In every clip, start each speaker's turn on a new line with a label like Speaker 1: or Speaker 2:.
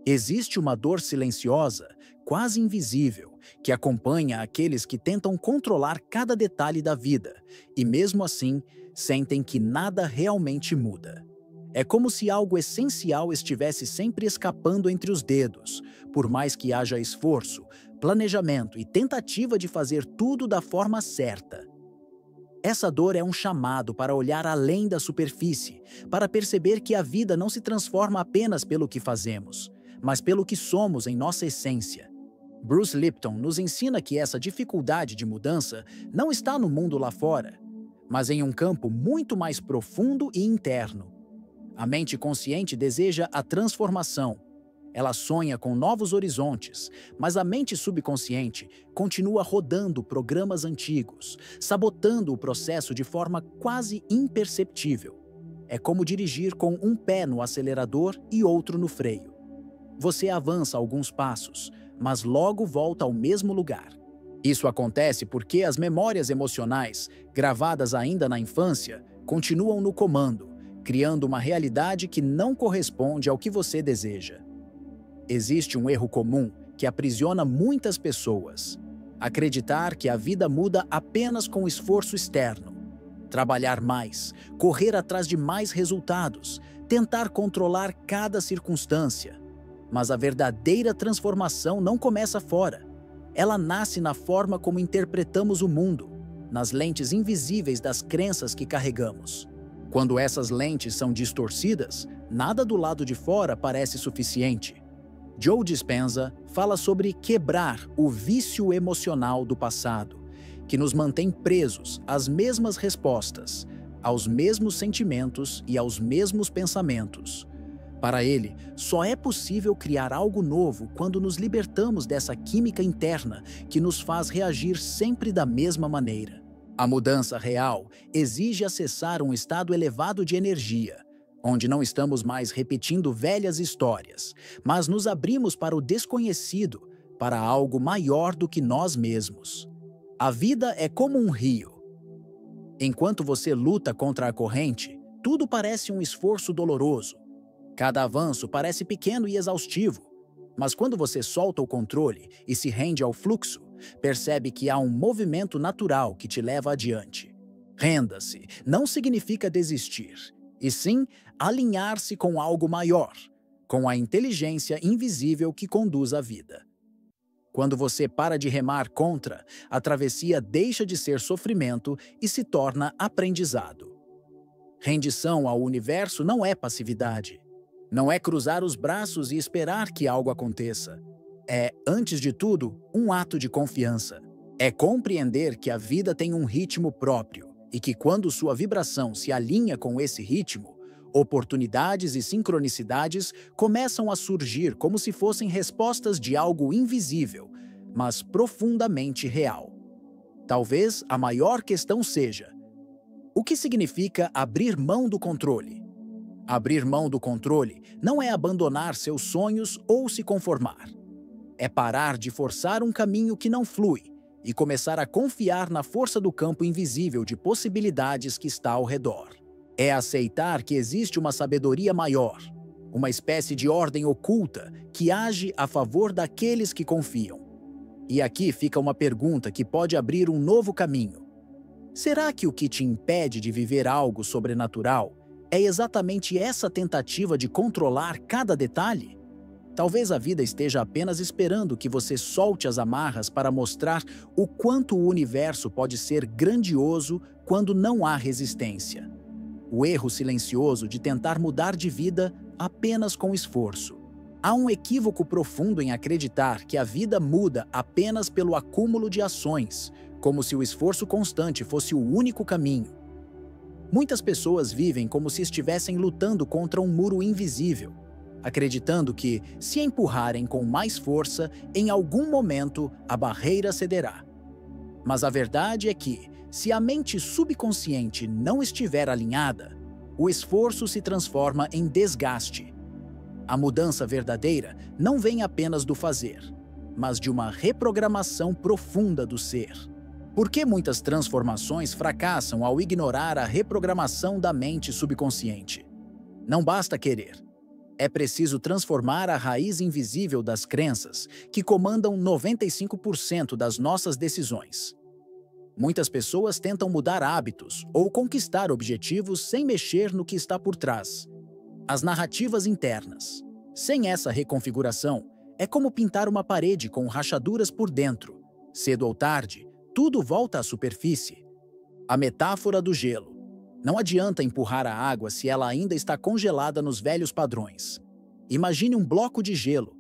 Speaker 1: Existe uma dor silenciosa, quase invisível, que acompanha aqueles que tentam controlar cada detalhe da vida e, mesmo assim, sentem que nada realmente muda. É como se algo essencial estivesse sempre escapando entre os dedos, por mais que haja esforço, planejamento e tentativa de fazer tudo da forma certa. Essa dor é um chamado para olhar além da superfície, para perceber que a vida não se transforma apenas pelo que fazemos, mas pelo que somos em nossa essência. Bruce Lipton nos ensina que essa dificuldade de mudança não está no mundo lá fora, mas em um campo muito mais profundo e interno. A mente consciente deseja a transformação. Ela sonha com novos horizontes, mas a mente subconsciente continua rodando programas antigos, sabotando o processo de forma quase imperceptível. É como dirigir com um pé no acelerador e outro no freio. Você avança alguns passos, mas logo volta ao mesmo lugar. Isso acontece porque as memórias emocionais, gravadas ainda na infância, continuam no comando, criando uma realidade que não corresponde ao que você deseja. Existe um erro comum que aprisiona muitas pessoas: acreditar que a vida muda apenas com esforço externo. Trabalhar mais, correr atrás de mais resultados, tentar controlar cada circunstância. Mas a verdadeira transformação não começa fora. Ela nasce na forma como interpretamos o mundo, nas lentes invisíveis das crenças que carregamos. Quando essas lentes são distorcidas, nada do lado de fora parece suficiente. Joe Dispenza fala sobre quebrar o vício emocional do passado, que nos mantém presos às mesmas respostas, aos mesmos sentimentos e aos mesmos pensamentos. Para ele, só é possível criar algo novo quando nos libertamos dessa química interna que nos faz reagir sempre da mesma maneira. A mudança real exige acessar um estado elevado de energia, onde não estamos mais repetindo velhas histórias, mas nos abrimos para o desconhecido, para algo maior do que nós mesmos. A vida é como um rio. Enquanto você luta contra a corrente, tudo parece um esforço doloroso. Cada avanço parece pequeno e exaustivo, mas quando você solta o controle e se rende ao fluxo, percebe que há um movimento natural que te leva adiante. Renda-se não significa desistir, e sim alinhar-se com algo maior, com a inteligência invisível que conduz a vida. Quando você para de remar contra, a travessia deixa de ser sofrimento e se torna aprendizado. Rendição ao universo não é passividade. Não é cruzar os braços e esperar que algo aconteça. É, antes de tudo, um ato de confiança. É compreender que a vida tem um ritmo próprio e que quando sua vibração se alinha com esse ritmo, oportunidades e sincronicidades começam a surgir como se fossem respostas de algo invisível, mas profundamente real. Talvez a maior questão seja: o que significa abrir mão do controle? Abrir mão do controle não é abandonar seus sonhos ou se conformar. É parar de forçar um caminho que não flui e começar a confiar na força do campo invisível de possibilidades que está ao redor. É aceitar que existe uma sabedoria maior, uma espécie de ordem oculta que age a favor daqueles que confiam. E aqui fica uma pergunta que pode abrir um novo caminho. Será que o que te impede de viver algo sobrenatural é exatamente essa tentativa de controlar cada detalhe? Talvez a vida esteja apenas esperando que você solte as amarras para mostrar o quanto o universo pode ser grandioso quando não há resistência. O erro silencioso de tentar mudar de vida apenas com esforço. Há um equívoco profundo em acreditar que a vida muda apenas pelo acúmulo de ações, como se o esforço constante fosse o único caminho. Muitas pessoas vivem como se estivessem lutando contra um muro invisível, acreditando que, se empurrarem com mais força, em algum momento a barreira cederá. Mas a verdade é que, se a mente subconsciente não estiver alinhada, o esforço se transforma em desgaste. A mudança verdadeira não vem apenas do fazer, mas de uma reprogramação profunda do ser. Por que muitas transformações fracassam ao ignorar a reprogramação da mente subconsciente? Não basta querer. É preciso transformar a raiz invisível das crenças que comandam 95% das nossas decisões. Muitas pessoas tentam mudar hábitos ou conquistar objetivos sem mexer no que está por trás. As narrativas internas. Sem essa reconfiguração, é como pintar uma parede com rachaduras por dentro. Cedo ou tarde, tudo volta à superfície. A metáfora do gelo. Não adianta empurrar a água se ela ainda está congelada nos velhos padrões. Imagine um bloco de gelo.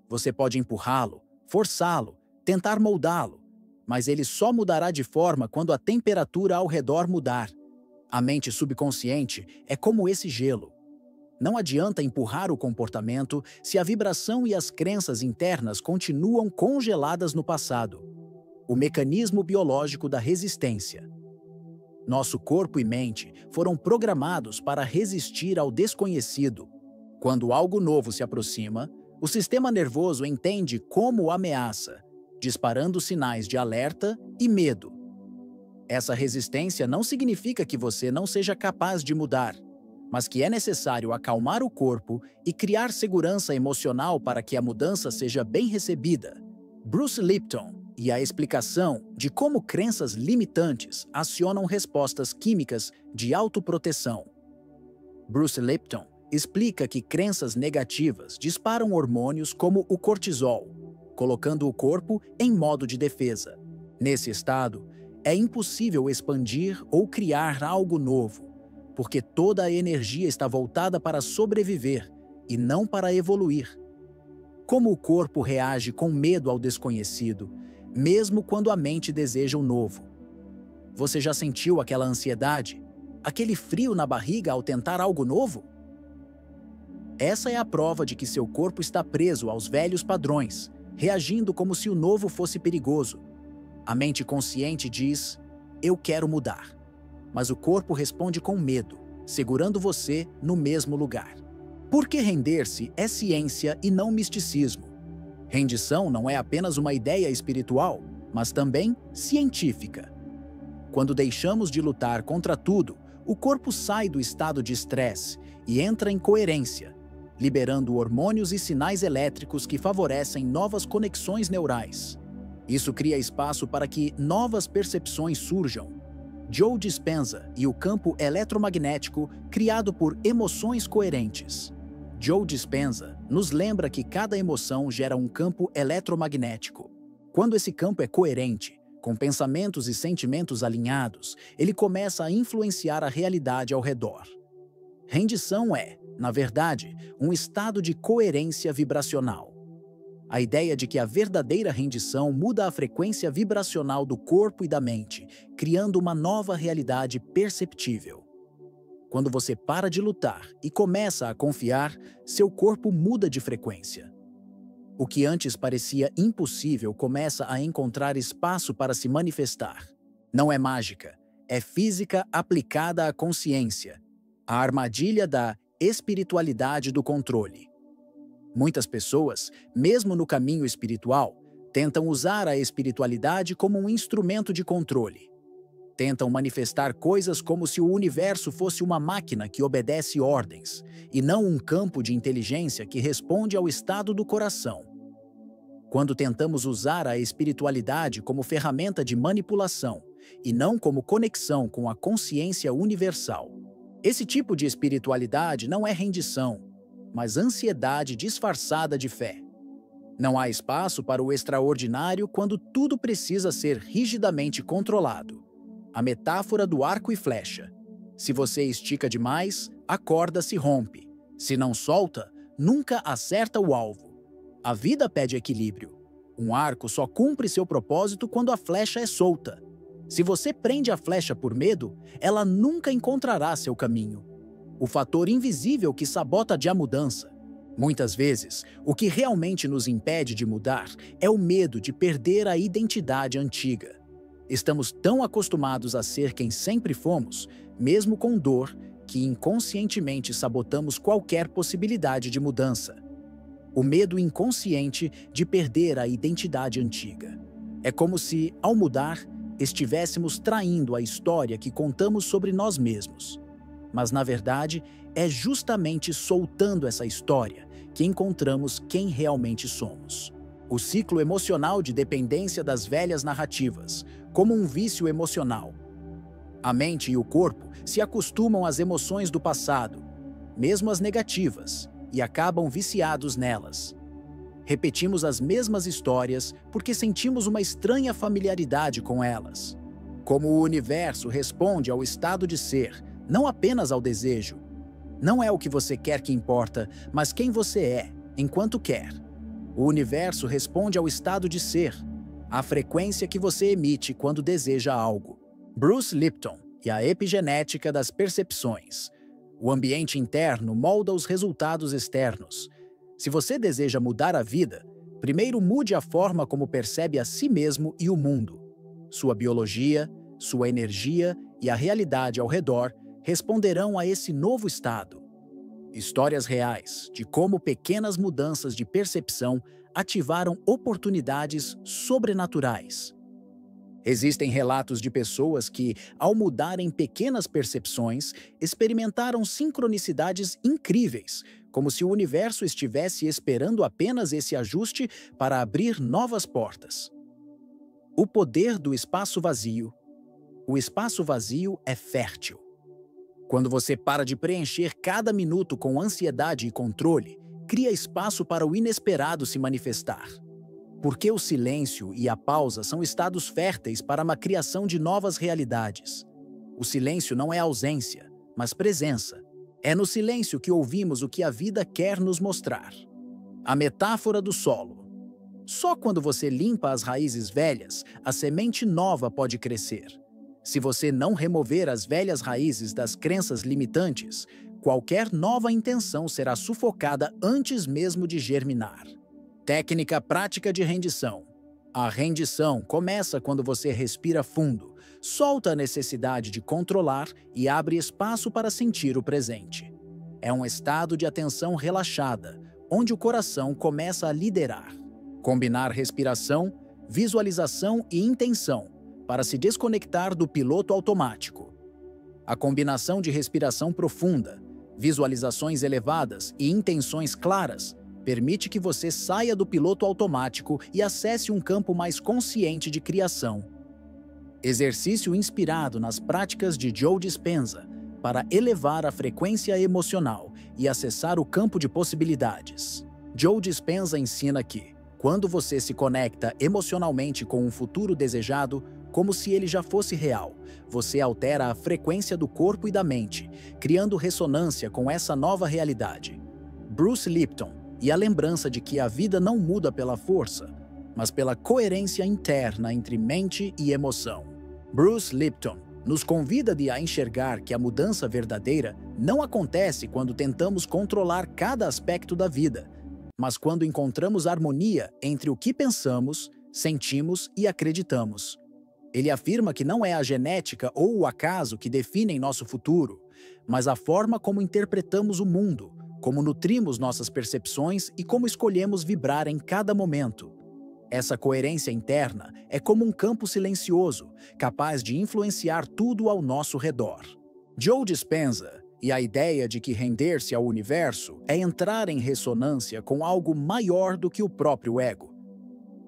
Speaker 1: Você pode empurrá-lo, forçá-lo, tentar moldá-lo, mas ele só mudará de forma quando a temperatura ao redor mudar. A mente subconsciente é como esse gelo. Não adianta empurrar o comportamento se a vibração e as crenças internas continuam congeladas no passado. O mecanismo biológico da resistência. Nosso corpo e mente foram programados para resistir ao desconhecido. Quando algo novo se aproxima, o sistema nervoso entende como ameaça, disparando sinais de alerta e medo. Essa resistência não significa que você não seja capaz de mudar, mas que é necessário acalmar o corpo e criar segurança emocional para que a mudança seja bem recebida. Bruce Lipton e a explicação de como crenças limitantes acionam respostas químicas de autoproteção. Bruce Lipton explica que crenças negativas disparam hormônios como o cortisol, colocando o corpo em modo de defesa. Nesse estado, é impossível expandir ou criar algo novo, porque toda a energia está voltada para sobreviver e não para evoluir. Como o corpo reage com medo ao desconhecido, mesmo quando a mente deseja o novo? Você já sentiu aquela ansiedade? Aquele frio na barriga ao tentar algo novo? Essa é a prova de que seu corpo está preso aos velhos padrões, reagindo como se o novo fosse perigoso. A mente consciente diz, eu quero mudar. Mas o corpo responde com medo, segurando você no mesmo lugar. Porque render-se é ciência e não misticismo. Rendição não é apenas uma ideia espiritual, mas também científica. Quando deixamos de lutar contra tudo, o corpo sai do estado de estresse e entra em coerência, liberando hormônios e sinais elétricos que favorecem novas conexões neurais. Isso cria espaço para que novas percepções surjam. Joe Dispenza e o campo eletromagnético criado por emoções coerentes. Joe Dispenza nos lembra que cada emoção gera um campo eletromagnético. Quando esse campo é coerente, com pensamentos e sentimentos alinhados, ele começa a influenciar a realidade ao redor. Rendição é, na verdade, um estado de coerência vibracional. A ideia de que a verdadeira rendição muda a frequência vibracional do corpo e da mente, criando uma nova realidade perceptível. Quando você para de lutar e começa a confiar, seu corpo muda de frequência. O que antes parecia impossível começa a encontrar espaço para se manifestar. Não é mágica, é física aplicada à consciência. A armadilha da espiritualidade do controle. Muitas pessoas, mesmo no caminho espiritual, tentam usar a espiritualidade como um instrumento de controle. Tentam manifestar coisas como se o universo fosse uma máquina que obedece ordens, e não um campo de inteligência que responde ao estado do coração. Quando tentamos usar a espiritualidade como ferramenta de manipulação, e não como conexão com a consciência universal, esse tipo de espiritualidade não é rendição, mas ansiedade disfarçada de fé. Não há espaço para o extraordinário quando tudo precisa ser rigidamente controlado. A metáfora do arco e flecha. Se você estica demais, a corda se rompe. Se não solta, nunca acerta o alvo. A vida pede equilíbrio. Um arco só cumpre seu propósito quando a flecha é solta. Se você prende a flecha por medo, ela nunca encontrará seu caminho. O fator invisível que sabota a mudança. Muitas vezes, o que realmente nos impede de mudar é o medo de perder a identidade antiga. Estamos tão acostumados a ser quem sempre fomos, mesmo com dor, que inconscientemente sabotamos qualquer possibilidade de mudança. O medo inconsciente de perder a identidade antiga. É como se, ao mudar, estivéssemos traindo a história que contamos sobre nós mesmos. Mas, na verdade, é justamente soltando essa história que encontramos quem realmente somos. O ciclo emocional de dependência das velhas narrativas, como um vício emocional. A mente e o corpo se acostumam às emoções do passado, mesmo as negativas, e acabam viciados nelas. Repetimos as mesmas histórias porque sentimos uma estranha familiaridade com elas. Como o universo responde ao estado de ser, não apenas ao desejo. Não é o que você quer que importa, mas quem você é, enquanto quer. O universo responde ao estado de ser, à frequência que você emite quando deseja algo. Bruce Lipton e a epigenética das percepções. O ambiente interno molda os resultados externos. Se você deseja mudar a vida, primeiro mude a forma como percebe a si mesmo e o mundo. Sua biologia, sua energia e a realidade ao redor responderão a esse novo estado. Histórias reais de como pequenas mudanças de percepção ativaram oportunidades sobrenaturais. Existem relatos de pessoas que, ao mudarem pequenas percepções, experimentaram sincronicidades incríveis, como se o universo estivesse esperando apenas esse ajuste para abrir novas portas. O poder do espaço vazio. O espaço vazio é fértil. Quando você para de preencher cada minuto com ansiedade e controle, cria espaço para o inesperado se manifestar. Porque o silêncio e a pausa são estados férteis para uma criação de novas realidades. O silêncio não é ausência, mas presença. É no silêncio que ouvimos o que a vida quer nos mostrar. A metáfora do solo. Só quando você limpa as raízes velhas, a semente nova pode crescer. Se você não remover as velhas raízes das crenças limitantes, qualquer nova intenção será sufocada antes mesmo de germinar. Técnica prática de rendição. A rendição começa quando você respira fundo, solta a necessidade de controlar e abre espaço para sentir o presente. É um estado de atenção relaxada, onde o coração começa a liderar. Combinar respiração, visualização e intenção para se desconectar do piloto automático. A combinação de respiração profunda, visualizações elevadas e intenções claras permite que você saia do piloto automático e acesse um campo mais consciente de criação. Exercício inspirado nas práticas de Joe Dispenza para elevar a frequência emocional e acessar o campo de possibilidades. Joe Dispenza ensina que, quando você se conecta emocionalmente com um futuro desejado, como se ele já fosse real, você altera a frequência do corpo e da mente, criando ressonância com essa nova realidade. Bruce Lipton e a lembrança de que a vida não muda pela força, mas pela coerência interna entre mente e emoção. Bruce Lipton nos convida a enxergar que a mudança verdadeira não acontece quando tentamos controlar cada aspecto da vida, mas quando encontramos harmonia entre o que pensamos, sentimos e acreditamos. Ele afirma que não é a genética ou o acaso que definem nosso futuro, mas a forma como interpretamos o mundo, como nutrimos nossas percepções e como escolhemos vibrar em cada momento. Essa coerência interna é como um campo silencioso, capaz de influenciar tudo ao nosso redor. Joe Dispenza e a ideia de que render-se ao universo é entrar em ressonância com algo maior do que o próprio ego.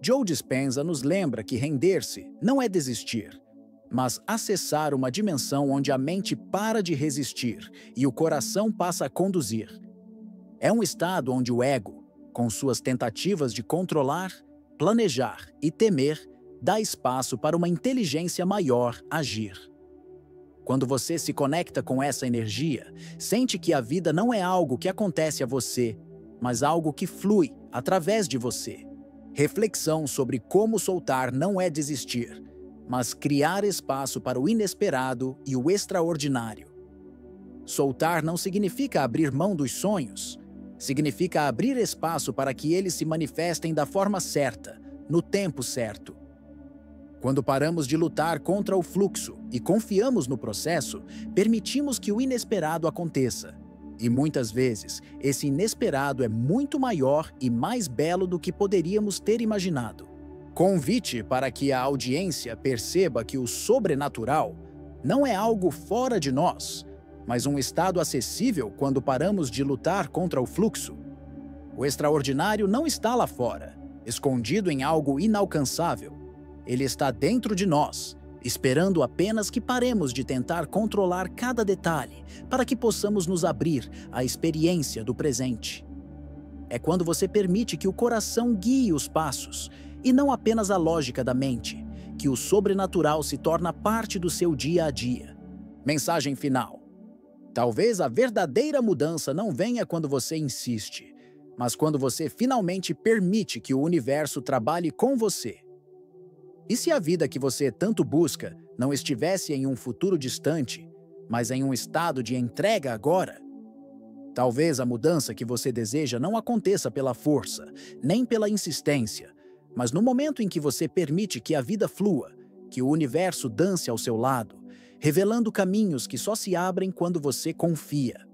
Speaker 1: Joe Dispenza nos lembra que render-se não é desistir, mas acessar uma dimensão onde a mente para de resistir e o coração passa a conduzir. É um estado onde o ego, com suas tentativas de controlar, planejar e temer, dá espaço para uma inteligência maior agir. Quando você se conecta com essa energia, sente que a vida não é algo que acontece a você, mas algo que flui através de você. Reflexão sobre como soltar não é desistir, mas criar espaço para o inesperado e o extraordinário. Soltar não significa abrir mão dos sonhos, significa abrir espaço para que eles se manifestem da forma certa, no tempo certo. Quando paramos de lutar contra o fluxo e confiamos no processo, permitimos que o inesperado aconteça. E muitas vezes, esse inesperado é muito maior e mais belo do que poderíamos ter imaginado. Convite para que a audiência perceba que o sobrenatural não é algo fora de nós, mas um estado acessível quando paramos de lutar contra o fluxo. O extraordinário não está lá fora, escondido em algo inalcançável. Ele está dentro de nós, esperando apenas que paremos de tentar controlar cada detalhe para que possamos nos abrir à experiência do presente. É quando você permite que o coração guie os passos, e não apenas a lógica da mente, que o sobrenatural se torna parte do seu dia a dia. Mensagem final. Talvez a verdadeira mudança não venha quando você insiste, mas quando você finalmente permite que o universo trabalhe com você. E se a vida que você tanto busca não estivesse em um futuro distante, mas em um estado de entrega agora? Talvez a mudança que você deseja não aconteça pela força, nem pela insistência, mas no momento em que você permite que a vida flua, que o universo dance ao seu lado, revelando caminhos que só se abrem quando você confia.